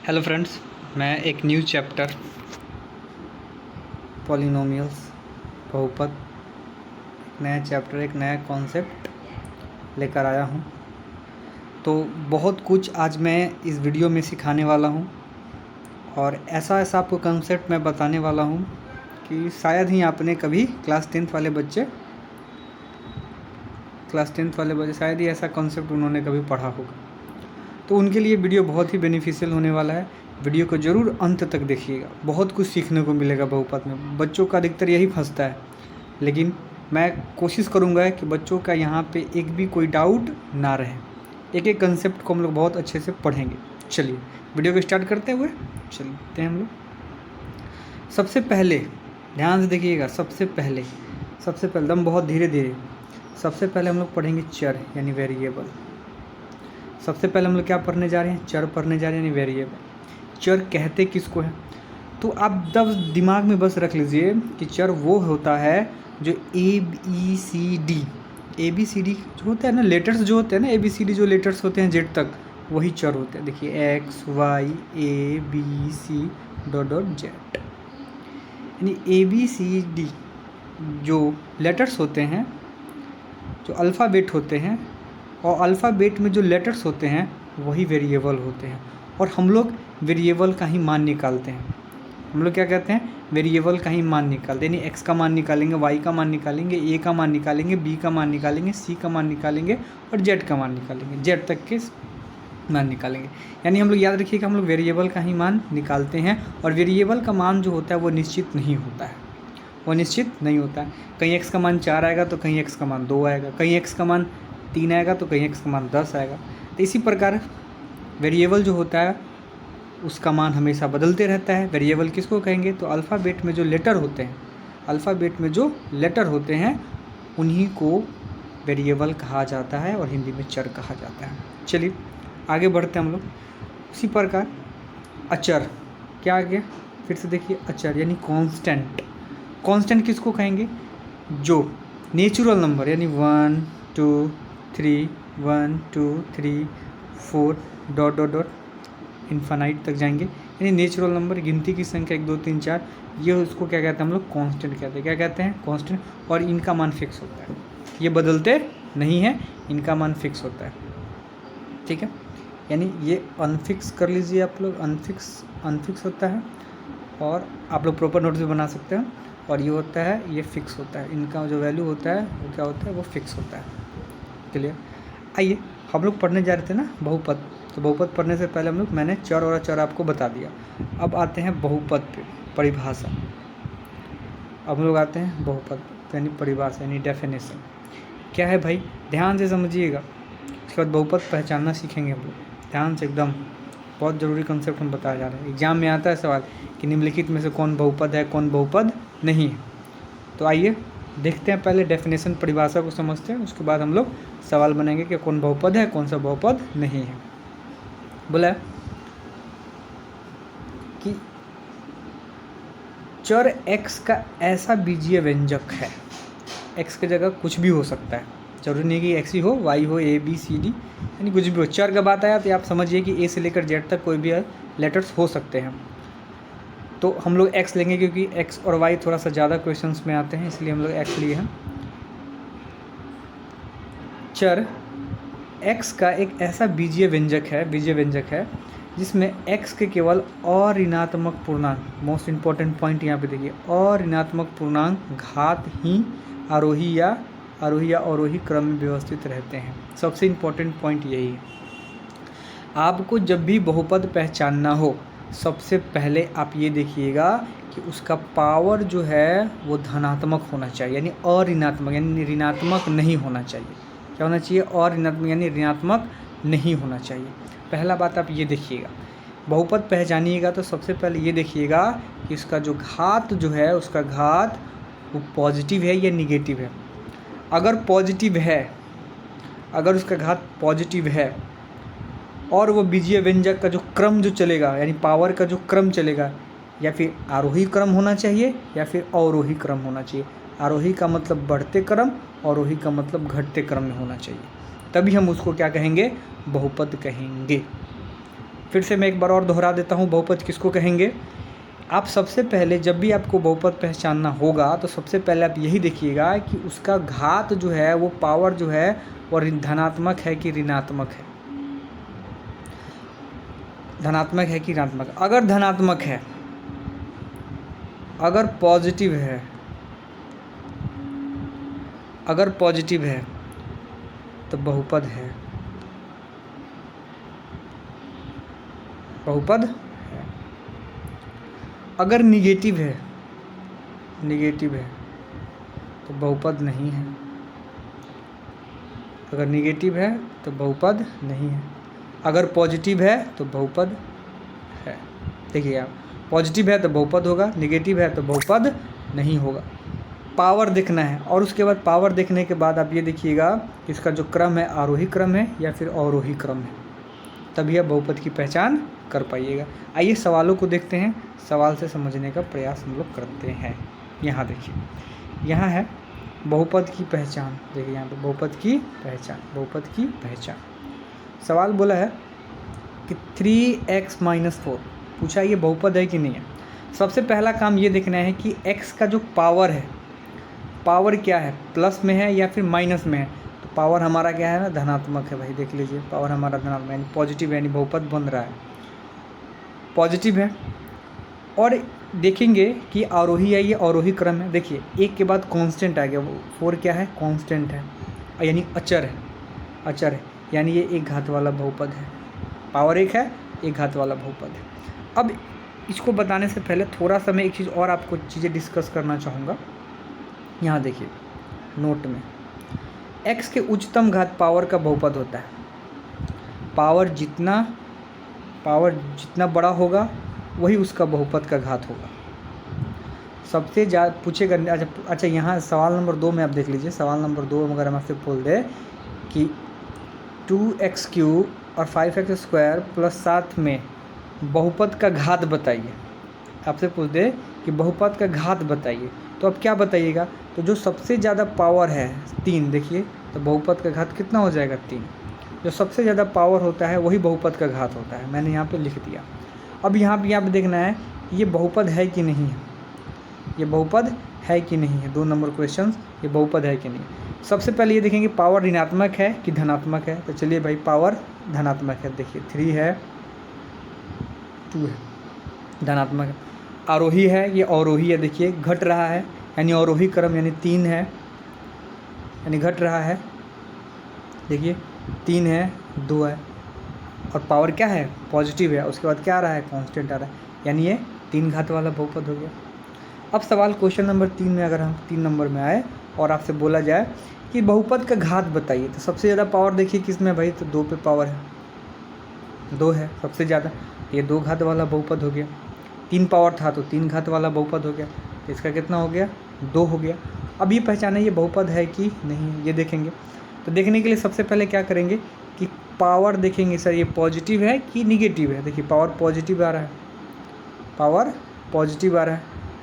Hello friends, मैं एक new chapter polynomials बहुपद, एक नया चैप्टर, एक नया कॉन्सेप्ट लेकर आया हूँ। तो बहुत कुछ आज मैं इस वीडियो में सिखाने वाला हूँ और ऐसा आपको कॉन्सेप्ट मैं बताने वाला हूँ कि शायद ही आपने कभी क्लास टेंथ वाले बच्चे शायद ही ऐसा कॉन्सेप्ट उन्होंने कभी पढ़ा होगा। तो उनके लिए वीडियो बहुत ही बेनिफिशियल होने वाला है। वीडियो को ज़रूर अंत तक देखिएगा, बहुत कुछ सीखने को मिलेगा बहुपद में। बच्चों का अधिकतर यही फंसता है, लेकिन मैं कोशिश करूंगा कि बच्चों का यहाँ पे एक भी कोई डाउट ना रहे। एक एक कंसेप्ट को हम लोग बहुत अच्छे से पढ़ेंगे। चलिए वीडियो को स्टार्ट करते हुए चलते हैं हम लोग। सबसे पहले ध्यान से देखिएगा, सबसे पहले दम बहुत धीरे धीरे। सबसे पहले हम लोग पढ़ेंगे चर यानी वेरिएबल। सबसे पहले हम लोग क्या पढ़ने जा रहे हैं? चर पढ़ने जा रहे हैं यानी वेरिएबल। चर कहते किसको है? तो आप तब दिमाग में बस रख लीजिए कि चर वो होता है जो ए बी सी डी जो होता है ना, लेटर्स जो होते हैं ना, ABCD जो लेटर्स होते हैं जेड तक, वही चर होते हैं। देखिए XY ABC dot dot Z, यानी ABCD जो लेटर्स होते हैं, जो अल्फ़ाबेट होते हैं, और अल्फ़ाबेट में जो लेटर्स होते हैं वही वेरिएबल होते हैं। और हम लोग वेरिएबल का ही मान निकालते हैं। हम लोग क्या कहते हैं? वेरिएबल का ही मान निकालते हैं। यानी एक्स का मान निकालेंगे, वाई का मान निकालेंगे, ए का मान निकालेंगे, बी का मान निकालेंगे, सी का मान निकालेंगे और जेड का मान निकालेंगे, जेड तक के मान निकालेंगे। यानी हम लोग याद रखिएगा, हम लोग वेरिएबल का ही मान निकालते हैं। और वेरिएबल का मान जो होता है वो निश्चित नहीं होता है, कहीं एक्स का मान 4 आएगा तो कहीं एक्स का मान 2 आएगा, कहीं एक्स का मान 3 आएगा तो कहीं एक्स का मान 10 आएगा। तो इसी प्रकार वेरिएबल जो होता है उसका मान हमेशा बदलते रहता है। वेरिएबल किसको कहेंगे? तो अल्फ़ाबेट में जो लेटर होते हैं, उन्हीं को वेरिएबल कहा जाता है और हिंदी में चर कहा जाता है। चलिए आगे बढ़ते हैं हम लोग। उसी प्रकार अचर, क्या आ गया? फिर से देखिए, अचर यानी कांस्टेंट किसको कहेंगे? जो नेचुरल नंबर यानी 1 2 3 1 2 3 4 डॉट डॉट डॉट इन्फानाइट तक जाएंगे, यानी नेचुरल नंबर, गिनती की संख्या 1 2 3 4, ये उसको क्या कहते हैं? हम लोग कांस्टेंट कहते हैं। क्या कहते हैं? कांस्टेंट। और इनका मान फिक्स होता है, ये बदलते नहीं है, इनका मान फिक्स होता है। ठीक है, यानी ये अनफिक्स कर लीजिए आप लोग, अनफिक्स होता है, और आप लोग प्रॉपर नोट्स भी बना सकते हैं। और ये होता है, ये फिक्स होता है। इनका जो वैल्यू होता है वो क्या होता है? वो फिक्स होता है। क्लियर? आइए, हम लोग पढ़ने जा रहे थे ना बहुपद, तो बहुपद पढ़ने से पहले मैंने चर और अचर आपको बता दिया। अब आते हैं बहुपद पे, परिभाषा। अब हम लोग आते हैं बहुपद यानी परिभाषा यानी डेफिनेशन। क्या है भाई? ध्यान से समझिएगा, उसके बाद बहुपद पहचानना सीखेंगे हम लोग। ध्यान से, एकदम बहुत ज़रूरी कंसेप्ट हम बताया जा रहे हैं। एग्जाम में आता है सवाल कि निम्नलिखित में से कौन बहुपद है, कौन बहुपद नहीं है। तो आइए देखते हैं, पहले डेफिनेशन परिभाषा को समझते हैं, उसके बाद हम लोग सवाल बनाएंगे कि कौन बहुपद है, कौन सा बहुपद नहीं है। बोला कि चर x का ऐसा बीजीय व्यंजक है, x की जगह कुछ भी हो सकता है, जरूरी नहीं कि x ही हो, y हो, ABCD, यानी कुछ भी हो। चर का बात आया तो आप समझिए कि A से लेकर Z तक कोई भी लेटर्स हो सकते हैं। तो हम लोग x लेंगे क्योंकि x और y थोड़ा सा ज़्यादा क्वेश्चंस में आते हैं, इसलिए हम लोग x लिए हैं। चर x का एक ऐसा बीजीय व्यंजक है जिसमें x के केवल अऋणात्मक पूर्णांक, मोस्ट इम्पॉर्टेंट पॉइंट यहाँ पे देखिए, अऋणात्मक पूर्णांक घात ही आरोही या अवरोही क्रम में व्यवस्थित रहते हैं। सबसे इम्पॉर्टेंट पॉइंट यही है। आपको जब भी बहुपद पहचानना हो, सबसे पहले आप ये देखिएगा कि उसका पावर जो है वो धनात्मक होना चाहिए, यानी अऋणात्मक, यानी ऋणात्मक नहीं होना चाहिए। क्या होना चाहिए? अऋणात्मक यानी ऋणात्मक नहीं होना चाहिए। पहला बात आप ये देखिएगा, बहुपद पहचानिएगा तो सबसे पहले ये देखिएगा कि उसका जो घात जो है, उसका घात वो पॉजिटिव है या निगेटिव है। अगर पॉजिटिव है, अगर उसका घात पॉजिटिव है और वो बीजीय व्यंजक का जो क्रम जो चलेगा, यानी पावर का जो क्रम चलेगा, या फिर आरोही क्रम होना चाहिए या फिर अवरोही क्रम होना चाहिए। आरोही का मतलब बढ़ते क्रम, अवरोही का मतलब घटते क्रम में होना चाहिए, तभी हम उसको क्या कहेंगे? बहुपद कहेंगे। फिर से मैं एक बार और दोहरा देता हूँ, बहुपद किसको कहेंगे। आप सबसे पहले जब भी आपको बहुपद पहचानना होगा तो सबसे पहले आप यही देखिएगा कि उसका घात जो है वो पावर जो है वो धनात्मक है कि ऋणात्मक है, धनात्मक है कि ऋणात्मक। अगर धनात्मक है, अगर पॉजिटिव है, अगर पॉजिटिव है तो बहुपद है, बहुपद है। अगर निगेटिव है, निगेटिव है तो बहुपद नहीं है, अगर निगेटिव है तो बहुपद नहीं है। अगर पॉजिटिव है तो बहुपद है। देखिए आप, पॉजिटिव है तो बहुपद होगा, निगेटिव है तो बहुपद नहीं होगा। पावर देखना है, और उसके बाद पावर देखने के बाद आप ये देखिएगा कि इसका जो क्रम है आरोही क्रम है या फिर अवरोही क्रम है, तभी आप बहुपद की पहचान कर पाइएगा। आइए सवालों को देखते हैं, सवाल से समझने का प्रयास हम लोग करते हैं। यहाँ देखिए, यहाँ है बहुपद की पहचान। देखिए यहाँ पे बहुपद की पहचान, बहुपद की पहचान। सवाल बोला है कि 3x - 4 पूछा, ये बहुपद है कि नहीं है। सबसे पहला काम ये देखना है कि x का जो पावर है, पावर क्या है, प्लस में है या फिर माइनस में है। तो पावर हमारा क्या है ना, धनात्मक है भाई। देख लीजिए पावर हमारा धनात्मक यानी पॉजिटिव, यानी बहुपद बन रहा है, पॉजिटिव है। और देखेंगे कि आरोही है, ये अवरोही क्रम है। देखिए एक के बाद कांस्टेंट आ गया, वो 4 क्या है, कांस्टेंट है, यानी अचर है, अचर है, यानी ये एक घात वाला बहुपद है। पावर 1 है, एक घात वाला बहुपद है। अब इसको बताने से पहले थोड़ा सा मैं एक चीज़ और आपको चीज़ें डिस्कस करना चाहूँगा। यहाँ देखिए नोट में, x के उच्चतम घात पावर का बहुपद होता है। पावर जितना बड़ा होगा वही उसका बहुपद का घात होगा। सबसे ज़्यादा पूछेगा। अच्छा यहाँ सवाल नंबर 2 में आप देख लीजिए, सवाल नंबर 2 अगर हम आपसे बोल दें कि 2x³ और 5x² + 7 में बहुपद का घात बताइए, आपसे पूछ दे कि बहुपद का घात बताइए, तो आप क्या बताइएगा। तो जो सबसे ज़्यादा पावर है 3, देखिए तो बहुपद का घात कितना हो जाएगा, 3। जो सबसे ज़्यादा पावर होता है वही बहुपद का घात होता है, मैंने यहाँ पे लिख दिया। अब यहाँ पे देखना है ये बहुपद है कि नहीं है, ये बहुपद है कि नहीं है। 2 नंबर क्वेश्चन, ये बहुपद है कि नहीं। सबसे पहले ये देखेंगे पावर ऋणात्मक है कि धनात्मक है। तो चलिए भाई पावर धनात्मक है, देखिए 3 है, 2 है, धनात्मक है। आरोही है, ये अवरोही है, देखिए घट रहा है, यानी अवरोही क्रम, यानी 3 है, यानी घट रहा है। देखिए 3 है, 2 है, और पावर क्या है, पॉजिटिव है। उसके बाद क्या आ रहा है, कांस्टेंट आ रहा है, यानी ये 3 घात वाला बहुपद हो गया। अब सवाल क्वेश्चन नंबर 3 में, अगर हम 3 नंबर में आए और आपसे बोला जाए कि बहुपद का घात बताइए, तो सबसे ज़्यादा पावर देखिए किस में भाई, तो 2 पे पावर है, 2 है सबसे ज़्यादा, ये 2 घात वाला बहुपद हो गया। 3 पावर था तो 3 घात वाला बहुपद हो गया, तो इसका कितना हो गया, 2 हो गया। अब ये पहचाने ये बहुपद है कि नहीं, ये देखेंगे। तो देखने के लिए सबसे पहले क्या करेंगे कि पावर देखेंगे, सर ये पॉजिटिव है कि निगेटिव है। देखिए पावर पॉजिटिव आ रहा है, पावर पॉजिटिव आ रहा है।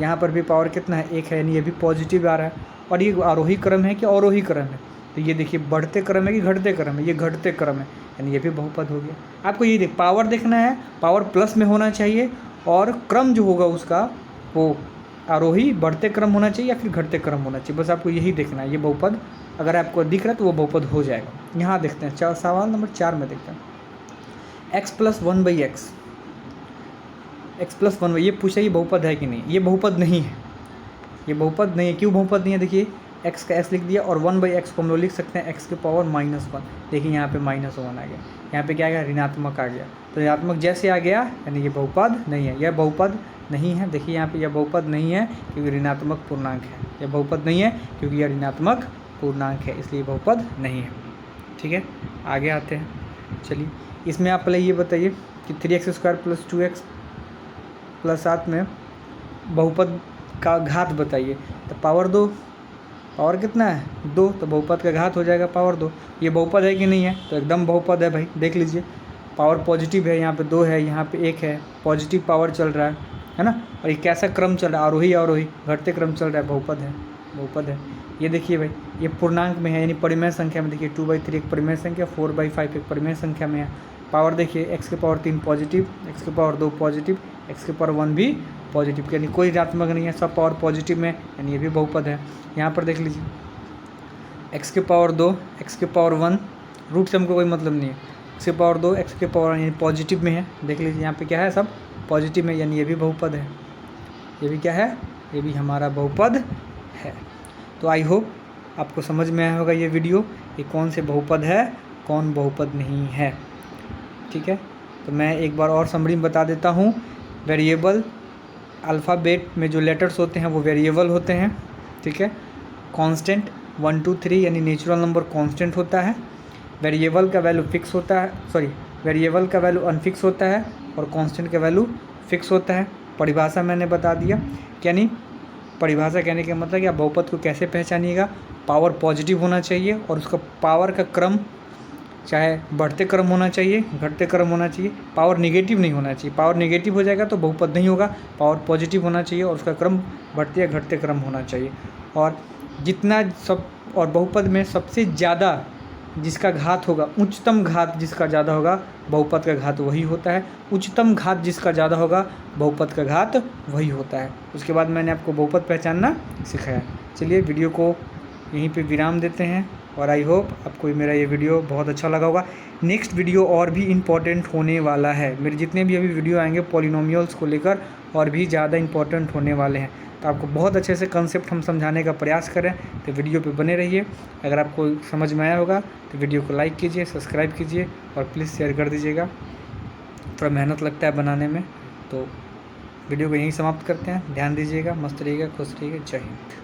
यहाँ पर भी पावर कितना है, 1 है, यानी ये भी पॉजिटिव आ रहा है। और ये आरोही क्रम है कि अवरोही क्रम है, तो ये देखिए बढ़ते क्रम है कि घटते क्रम है, ये घटते क्रम है, यानी ये भी बहुपद हो गया। आपको ये पावर देखना है, पावर प्लस में होना चाहिए, और क्रम जो होगा उसका वो आरोही बढ़ते क्रम होना चाहिए या फिर घटते क्रम होना चाहिए, बस आपको यही देखना है। ये बहुपद अगर आपको दिख रहा है तो वो बहुपद हो जाएगा। यहाँ देखते हैं सवाल नंबर 4 में देखते हैं, x + 1/x, x + 1, ये पूछा ये बहुपद है कि नहीं। ये बहुपद नहीं है, ये बहुपद नहीं है। क्यों बहुपद नहीं है, देखिए x का s लिख दिया, और 1/x को हम लोग लिख सकते हैं x की पावर -1। देखिए यहाँ पे -1 आ गया, यहाँ पे क्या आ गया, ऋणात्मक आ गया। तो ऋणात्मक जैसे आ गया यानी ये बहुपद नहीं है, यह बहुपद नहीं है। देखिए यहाँ पे यह बहुपद नहीं है क्योंकि ऋणात्मक पूर्णांक है, यह बहुपद नहीं है क्योंकि यह ऋणात्मक पूर्णांक है, इसलिए बहुपद नहीं है। ठीक है, आगे आते हैं। चलिए इसमें आप पहले ये बताइए कि 3x² + 2x + 7 में बहुपद का घात बताइए। तो पावर 2, पावर कितना है, 2, तो बहुपद का घात हो जाएगा पावर 2। ये बहुपद है कि नहीं है, तो एकदम बहुपद है भाई। देख लीजिए पावर पॉजिटिव है, यहाँ पे 2 है, यहाँ पे 1 है, पॉजिटिव पावर चल रहा है ना। और ये कैसा क्रम चल रहा है, आरोही अवरोही घटते क्रम चल रहा है, बहुपद है, बहुपद है। ये देखिए भाई ये पूर्णांक में है, यानी परिमेय संख्या में। देखिए 2/3 एक परिमेय संख्या, 4/5 एक परिमेय संख्या में है। पावर देखिए x के पावर 3 पॉजिटिव, x के पावर 2 पॉजिटिव, x के पावर 1 भी पॉजिटिव, यानी कोई ऋणात्मक नहीं है, सब पावर पॉजिटिव में, यानी ये भी बहुपद है। यहाँ पर देख लीजिए x के पावर 2, x के पावर 1, रूट से हमको कोई मतलब नहीं है, x के पावर 2, x के पावर यानी पॉजिटिव में है। देख लीजिए यहाँ पे क्या है, सब पॉजिटिव में, यानी ये भी बहुपद है। ये भी क्या है, ये भी हमारा बहुपद है। तो आई होप आपको समझ में आया होगा ये वीडियो, ये कौन से बहुपद है, कौन बहुपद नहीं है। ठीक है, तो मैं एक बार और समरी में बता देता हूँ। वेरिएबल अल्फ़ाबेट में जो लेटर्स होते हैं वो वेरिएबल होते हैं। ठीक है, कांस्टेंट 1 2 3 यानी नेचुरल नंबर कांस्टेंट होता है। वेरिएबल का वैल्यू फिक्स होता है, वेरिएबल का वैल्यू अनफिक्स होता है और कांस्टेंट का वैल्यू फिक्स होता है। परिभाषा मैंने बता दिया, यानी परिभाषा कहने का मतलब कि आप बहुपद को कैसे पहचानिएगा। पावर पॉजिटिव होना चाहिए और उसका पावर का क्रम चाहे बढ़ते क्रम होना चाहिए, घटते क्रम होना चाहिए, पावर नेगेटिव नहीं होना चाहिए। पावर नेगेटिव हो जाएगा तो बहुपद नहीं होगा। पावर पॉजिटिव होना चाहिए और उसका क्रम बढ़ते या घटते क्रम होना चाहिए। और जितना सब, और बहुपद में सबसे ज़्यादा जिसका घात होगा, उच्चतम घात जिसका ज़्यादा होगा, बहुपद का घात वही होता है। उच्चतम घात जिसका ज़्यादा होगा, बहुपद का घात वही होता है। उसके बाद मैंने आपको बहुपद पहचानना सिखाया। चलिए वीडियो को यहीं पे विराम देते हैं और आई होप आपको मेरा ये वीडियो बहुत अच्छा लगा होगा। नेक्स्ट वीडियो और भी इम्पॉर्टेंट होने वाला है। मेरे जितने भी अभी वीडियो आएंगे पॉलिनोमियल्स को लेकर और भी ज़्यादा इम्पॉर्टेंट होने वाले हैं। तो आपको बहुत अच्छे से कंसेप्ट हम समझाने का प्रयास करें, तो वीडियो पे बने रहिए। अगर आपको समझ में आया होगा तो वीडियो को लाइक कीजिए, सब्सक्राइब कीजिए और प्लीज़ शेयर कर दीजिएगा। थोड़ा मेहनत लगता है बनाने में। तो वीडियो को यहीं समाप्त करते हैं। ध्यान दीजिएगा, मस्त रहिएगा, खुश रहिएगा। जय हिंद।